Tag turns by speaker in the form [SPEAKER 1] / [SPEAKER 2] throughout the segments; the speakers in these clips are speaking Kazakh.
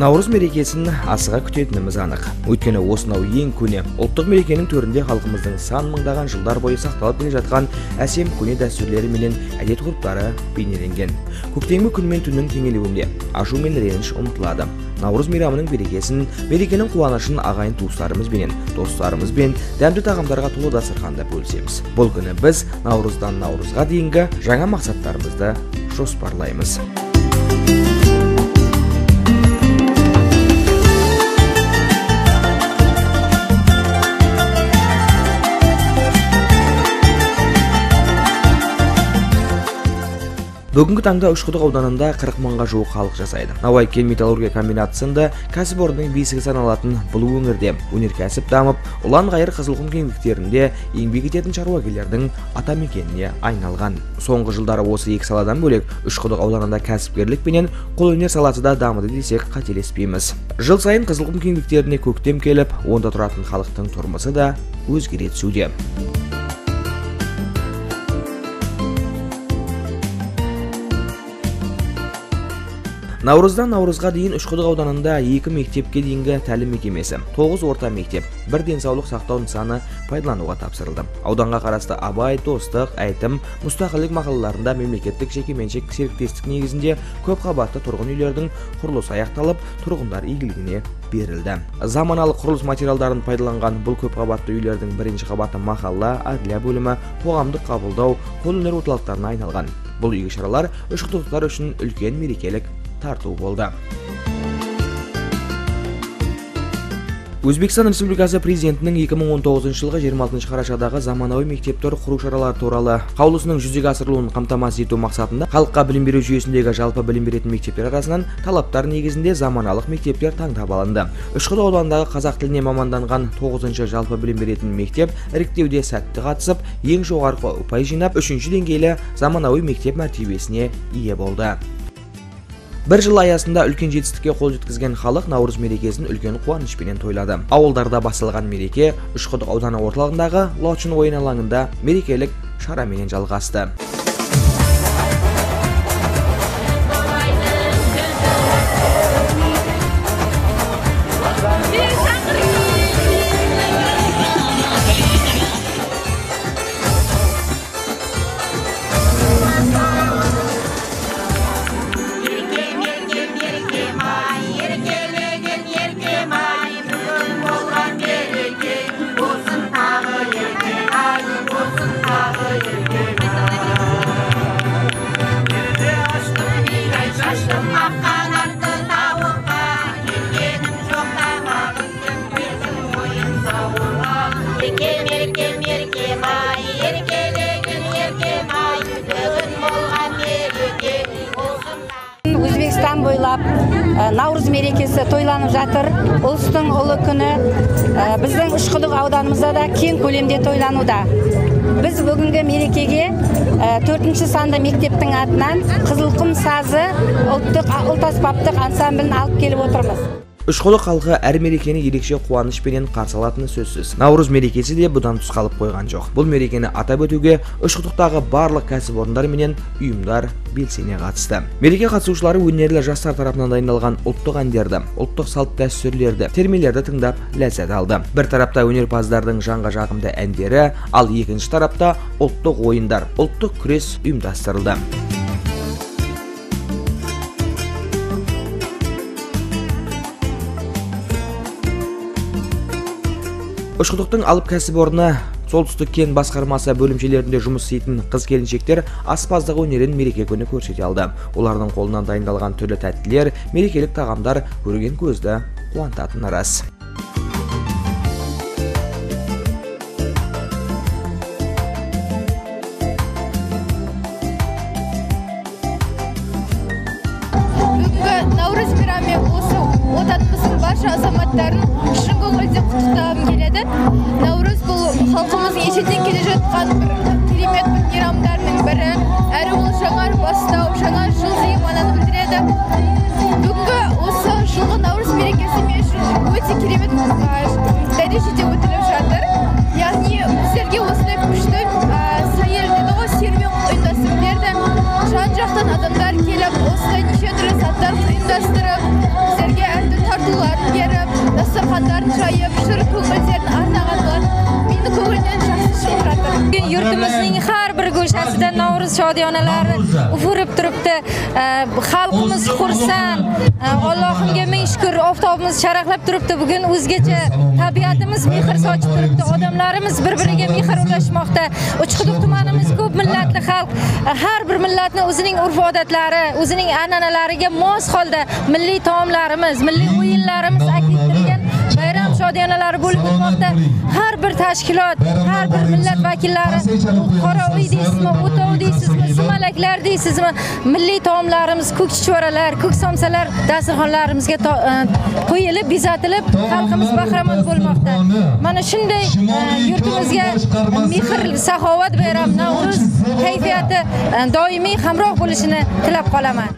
[SPEAKER 1] Наурыз мерекесін асыға күтетініміз анық. Өйткені осынау ең көне ұлттық мерекенің төрінде халқымыздың сан мыңдаған жылдар бойы сақталып келе жатқан әсем көне дәстүрлері менен әдет ғұрыптары бейнеленген. Көктемгі күн мен түннің теңелуінде ашу мен реніш ұмытылады. Наурыз мейрамының берекесін, мерекенің қуанышын ағайын туыстарымызбен, достарымызбен дәмді тағамдарға толы дастарханда бөлісеміз. Бұл күні біз наурыздан наурызға дейінгі жаңа мақсаттарымызды жоспарлаймыз. Бүгінгі таңда Үшқұдық ауданында 40 мыңға жуық халық жасайды. Науай кен металлургия комбинатында кәсіпорынның бесігі саналатын бұл өңірде өнеркәсіп дамып, ұлан-ғайыр Қызылқұм кеңдіктерінде еңбек ететін шаруагерлердің атамекеніне айналған. Соңғы жылдары осы екі саладан бөлек Үшқұдық ауданында кәсіпкерлік пенен қолөнер саласы да дамыды десек қателеспейміз. Жыл сайын Қызылқұм кеңдіктеріне көктем келіп, онда тұратын халықтың тұрмысы да өзгере түсуде. Наурыздан наурызға дейін Үшқұдық ауданында 2 мектепке дейінгі тәлім мекемесі, 9 орта мектеп, 1 денсаулық сақтау нысаны пайдалануға тапсырылды. Ауданға қарасты Абай, Достық, Әйтім, Мұстақилік мақалаларында мемлекеттік жекеменшік серіктестік негізінде көп қабатты тұрғын үйлердің құрылысы аяқталып, тұрғындар игілігіне берілді. Заманалық құрылыс материалдарын пайдаланған бұл көп қабатты үйлердің бірінші қабаты махалла, әділия бөлімі, қоғамдық қабылдау, қолөнер орталықтарына айналған. Бұл игі шаралар үшқұдықтықтар үшін үлкен мерекелік тарту болды. Өзбекстан Республикасы президентінің 2019 жылғы 26 қарашадағы заманауи мектептер құру шаралары туралы қаулысының жүзеге асырылуын қамтамасыз ету мақсатында халыққа білім беру жүйесіндегі жалпы білім беретін мектептер арасынан талаптар негізінде заманалық мектептер таңдап алынды. Үшқұдық ауданындағы қазақ тіліне маманданған 9-шы жалпы білім беретін мектеп іріктеуде сәтті қатысып, ең жоғарғы ұпай жинап, 3-ші деңгейлі заманауи мектеп мәртебесіне ие болды. Бір жыл аясында үлкен жетістікке қол жеткізген халық наурыз мерекесін үлкен қуанышпенен тойлады. Ауылдарда басталған мереке Үшқұдық ауданы орталығындағы Лочин ойын алаңында мерекелік шараменен жалғасты.
[SPEAKER 2] Өзбекстан бойлап наурыз мерекесі тойланып жатыр. Ұлыстың ұлы күні біздің Үшқұдық ауданымызда да кең көлемде тойлануда. Біз бүгінгі мерекеге 4-ші санды мектептің атынан Қызылқұм сазы ұлт аспаптық ансамблін алып келіп отырмыз.
[SPEAKER 1] Үшқұдық халқы әр мерекені ерекше қуанышпенен қарсы алатыны сөзсіз. Наурыз мерекесі де бұдан тыс қалып қойған жоқ. Бұл мерекені атап өтуге Үшқұдықтағы барлық кәсіпорындар менен ұйымдар белсене қатысты. Мереке қатысушылары өнерлі жастар тарапынан дайындалған ұлттық әндерді, ұлттық салт дәстүрлерді, термелерді тыңдап ләззат алды. Бір тарапта өнерпаздардың жанға жағымды әндері, ал екінші тарапта ұлттық ойындар, ұлттық күрес ұйымдастырылды. Үшқұдықтың алып кәсіпорны солтүстік кен басқармасы бөлімшелерінде жұмыс істейтін қыз-келіншектер аспаздық өнерін мереке күні көрсете алды. Олардың қолынан дайындалған түрлі тәттілер, мерекелік тағамдар көрген көзді қуантатыны рас.
[SPEAKER 3] Бүгінгі наурыз мейрамымен осы отанымыздың барша азаматтарын шын көңілден құттықтағым келеді. Наурыз бұл халқымыздың ежелден келе жатқан бір керемет мейрамдарының бірі. Әрі ол жаңа бастау, жаңа жыл деген мағынаны білдіреді. Бүгінгі осы жылғы наурыз мерекесі мен үшін өте керемет дәрежеде өтіліп жатыр. Яғни біздерге осындай күшті серуен ұйымдастырып берді. Жан-жақтан адамдар келіп, осылай неше түрлі заттар ұйымдастырып, біздерге әртүрлі tortillарын berib, dasturxonlarni joyib, shirin ko'ngillarni arnag'anlar meni ko'nglimdan yaxshi chiqaradi.
[SPEAKER 4] Bugun yurtimizning har bir go'shasida Navro'z shodiyonalari ufurib turibdi. Xalqimiz xursand. Allohimga ming shukr, oftobimiz charaqlab turibdi. Bugun o'zgacha tabiatimiz mehr sochib turibdi. Odamlarimiz bir-biriga mehr ulashmoqda. Uchquduq tumanimiz ko'p millatli xalq. Har bir millatni o'zining urf-odatlari, o'zining an'analariga mos holda milliy taomlarimiz, milliy o'yinlarimiz aks ettirilgan bayram shodiyonalari bo'lib o'tmoqda. Har bir tashkilot, har bir millat vakillari qora uy deysizmi, o'tov deysizmi, sumalaklar deysizmi, milliy taomlarimiz, ko'k chuchvaralar, ko'k somsalar dasturxonlarimizga qo'yilib, bezatilib, xalqimiz bahramand bo'lmoqda. Mana shunday yurtimizga mehr, saxovat bayram, Navro'z kayfiyati doimiy hamroh bo'lishini tilab qolaman.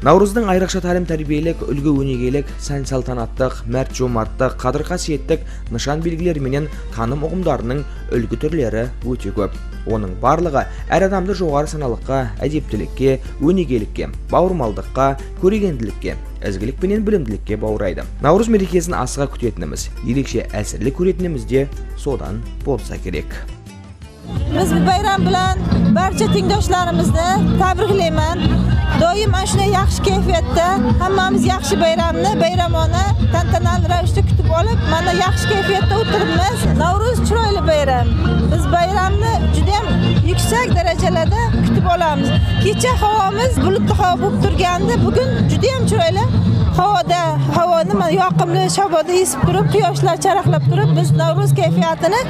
[SPEAKER 1] Navro'zdың айрықша тәлім-тәрбиелік, үлгі-өнегелік, сән-салтанаттық, мәрт-жомарттық, қадір-қасиеттік нышан белгілеріменен таным ұғымдарының үлгі түрлері өте көп. Оның барлығы әр адамды жоғары саналыққа, әдептілікке, өнегелікке, бауырмалдыққа, көрегенділікке, ізгілік пенен білімділікке баурайды. Науруз мерекесін асыға күтетініміз, ерекше әсірлі көретініміз де содан болса керек.
[SPEAKER 5] Biz bu bayram bilan barcha tengdoshlarimizni tabriklayman. Doim ana shunday yaxshi kayfiyatda hammamiz yaxshi bayramni, bayramona tantanali ravishda kutib olib, mana yaxshi kayfiyatda o'tiribmiz. Navro'z chiroyli bayram. Biz bayramni juda ham yuksak darajalarda kutib olamiz. Kecha havomiz bulutli havo bo'lib turgandi, bugun juda ham chiroyli. Havoni yoqimli shaboda esib turib, quyoshlar charaqlab turib, biz Navro'z kayfiyatini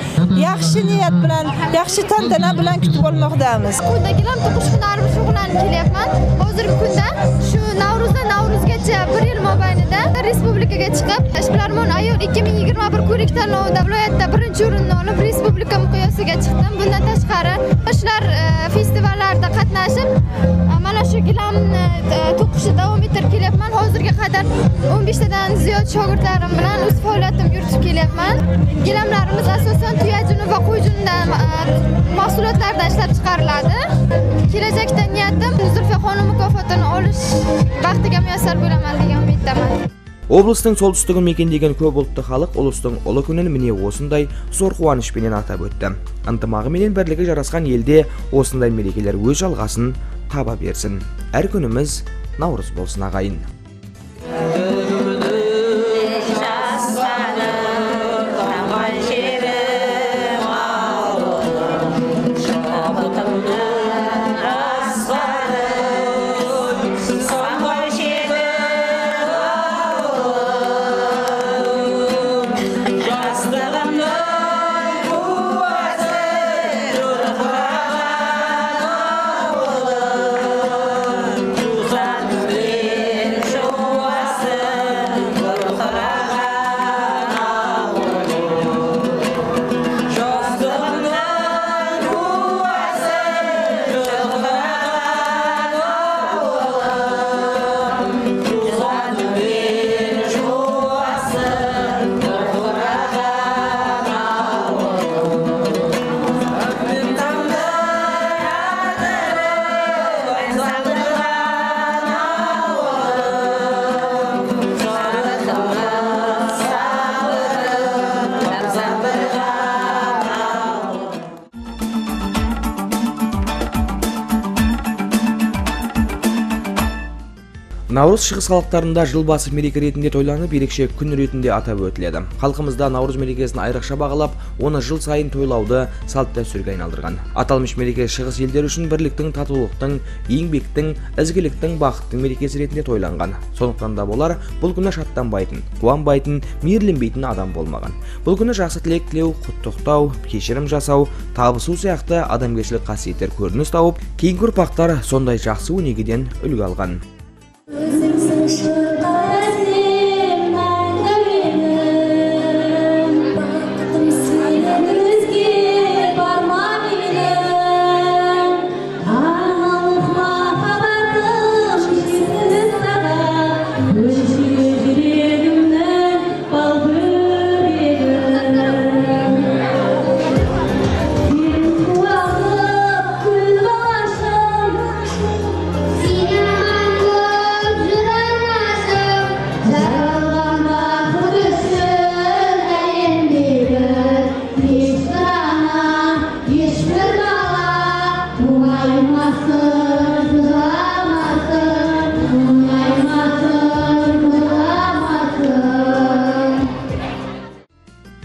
[SPEAKER 5] yaxshi niyat bilan, yaxshi tantana bilan kutib olmoqdamiz.
[SPEAKER 3] Quydagilar tug'ish kunlarim shug'ullanib kelyapman. Hozirgi kunda shu Navro'zdan Navro'zgacha 1 yil mobaynida respublikaga chiqib, Ishbilarmon ayol 2021 ko'rik tanlovida viloyatda 1-o'rinni olib, respublika miqyosiga chiqdim. Bundan tashqari, yoshlar festivallarida qatnashib, mana shu gilamni to'qishda davom ettirib kelyapman. Hozirga qadar 15 tadan ziyod shogirdlarim bilan o'z faoliyatim yuritib kelyapman. Gilamlarimiz asosan tuya juni va qo'y junidan mahsulotlardan ishlab chiqariladi. Kelajakda niyatim Zulfiya xonim mukofotini olish baxtiga muyassar bo'laman degan umiddaman.
[SPEAKER 1] Облыстың солтүстігін мекендеген көп ұлтты халық ұлыстың ұлы күнін міне осындай зор қуанышпенен атап өтті. Ынтымағы менен бірлігі жарасқан елде осындай мерекелер өз жалғасын таба берсін. Әр күніміз Наурыз болсын ағайын. Наурыз шығыс халықтарында жыл басы мереке ретінде тойланып, ерекше күн ретінде атап өтіледі. Халқымызда Наурыз мерекесін айрықша бағалап, оны жыл сайын тойлауды салт дәстүрге айналдырған. Аталмыш мереке шығыс елдері үшін бірліктің, татулықтың, еңбектің, ізгіліктің, бақыттың мерекесі ретінде тойланған. Сондықтан да болар, бұл күні шаттанбайтын, қуанбайтын, мейірленбейтін адам болмаған. Бұл күні жақсы тілек тілеу, құттықтау, кешірім жасау, табысу сияқты адамгершілік қасиеттер көрініс тауып, кейінгі ұрпақтар сондай жақсы өнегеден үлгі алған.
[SPEAKER 6] Love.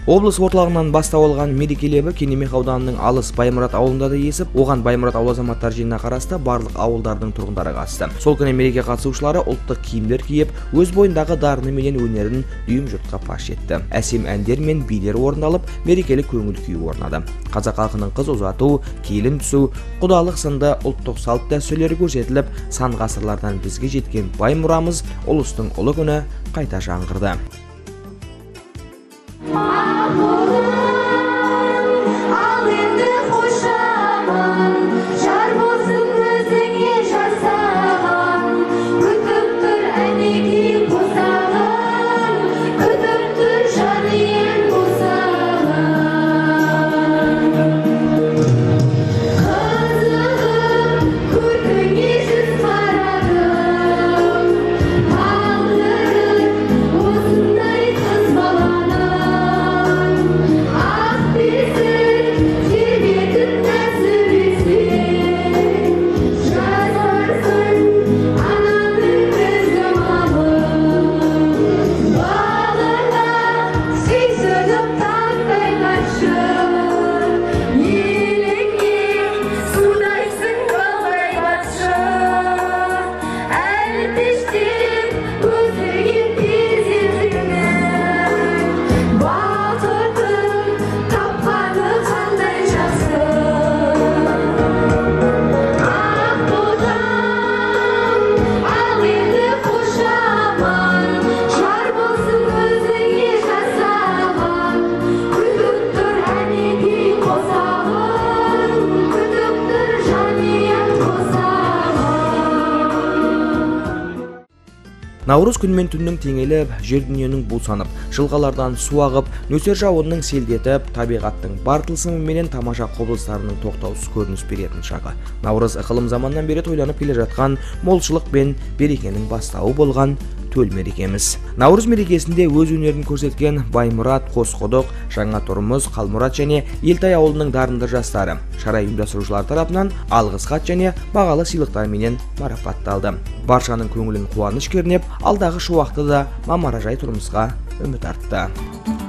[SPEAKER 1] Облыс орталығынан бастау алған мерекелебі Кенемех ауданының алыс Баймұрат ауылында да есіп, оған Баймұрат ауыл азаматтар жиынына қарасты барлық ауылдардың тұрғындары қатысты. Сол күні мереке қатысушылары ұлттық киімдер киіп, өз бойындағы дарыны менен өнерін дүйім жұртқа паш етті. Әсем әндер мен билер орындалып, мерекелі көңіл күй орнады. Қазақ халқының қыз ұзату, келін түсу, құдалық сынды ұлттық салт дәстүрлері көрсетіліп, сан ғасырлардан бізге жеткен бай мұрамыз ұлыстың ұлы күні қайта жаңғырды. Наурыз күнмен түннің теңеліп, жер дүниенің бұлсанып, жылғалардан су ағып, нөсер жауынның селдетіп, табиғаттың бар тылсымы менен тамаша құбылыстарының тоқтаусыз көрініс беретін шағы. Наурыз ықылым заманнан бері тойланып келе жатқан молшылық пен берекенің бастауы болған төл мерекеміз. Наурыз мерекесінде өз өнерін көрсеткен Баймұрат, Қосқұдық, Жаңа Тұрмыс, Қалмұрат және Елтай ауылының дарынды жастары шара ұйымдастырушылар тарапынан алғыс хат және бағалы сыйлықтармен марапатталды. Баршаның көңілін қуаныш кернеп, алдағы шуақты да мамыражай тұрмысқа үміт артты.